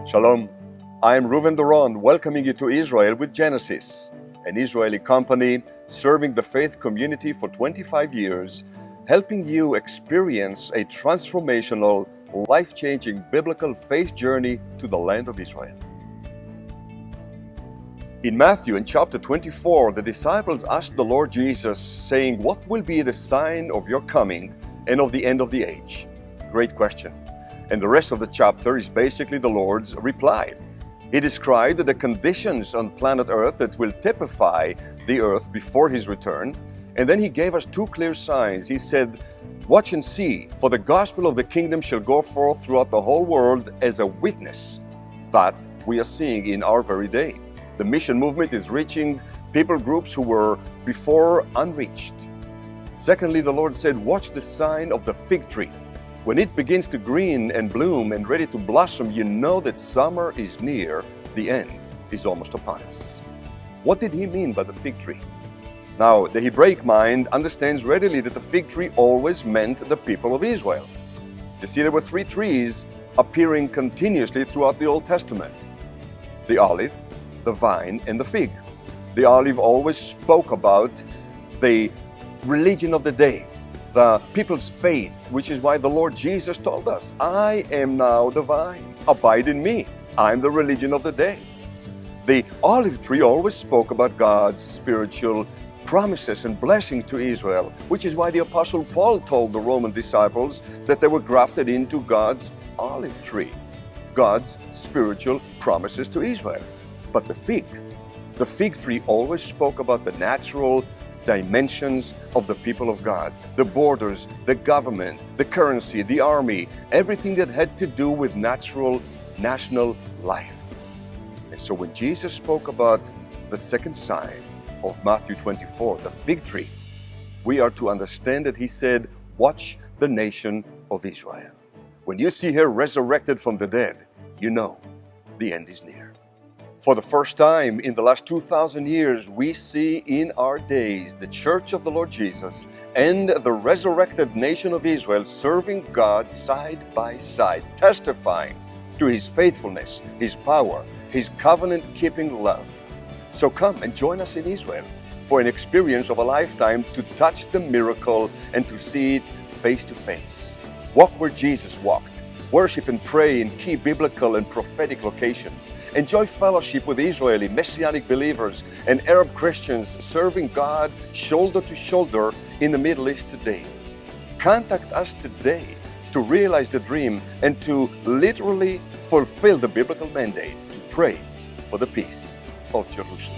Shalom, I am Reuven Doron, welcoming you to Israel with Genesis, an Israeli company serving the faith community for 25 years, helping you experience a transformational, life-changing biblical faith journey to the land of Israel. In Matthew, in chapter 24, the disciples asked the Lord Jesus, saying, "What will be the sign of your coming and of the end of the age?" Great question. And the rest of the chapter is basically the Lord's reply. He described the conditions on planet Earth that will typify the earth before His return. And then He gave us two clear signs. He said, "Watch and see, for the gospel of the kingdom shall go forth throughout the whole world as a witness." That we are seeing in our very day. The mission movement is reaching people groups who were before unreached. Secondly, the Lord said, "Watch the sign of the fig tree. When it begins to green and bloom and ready to blossom, you know that summer is near, the end is almost upon us." What did He mean by the fig tree? Now, the Hebraic mind understands readily that the fig tree always meant the people of Israel. You see, there were three trees appearing continuously throughout the Old Testament: the olive, the vine, and the fig. The olive always spoke about the religion of the day, the people's faith, which is why the Lord Jesus told us, "I am now the vine, abide in me. I'm the religion of the day." The olive tree always spoke about God's spiritual promises and blessing to Israel, which is why the Apostle Paul told the Roman disciples that they were grafted into God's olive tree, God's spiritual promises to Israel. But the fig tree always spoke about the natural dimensions of the people of God, the borders, the government, the currency, the army, everything that had to do with natural national life. And so when Jesus spoke about the second sign of Matthew 24, the fig tree, we are to understand that He said, "Watch the nation of Israel." When you see her resurrected from the dead, you know the end is near. For the first time in the last 2,000 years, we see in our days the Church of the Lord Jesus and the resurrected nation of Israel serving God side by side, testifying to His faithfulness, His power, His covenant-keeping love. So come and join us in Israel for an experience of a lifetime to touch the miracle and to see it face to face. Walk where Jesus walked. Worship and pray in key biblical and prophetic locations. Enjoy fellowship with Israeli Messianic believers and Arab Christians serving God shoulder to shoulder in the Middle East today. Contact us today to realize the dream and to literally fulfill the biblical mandate to pray for the peace of Jerusalem.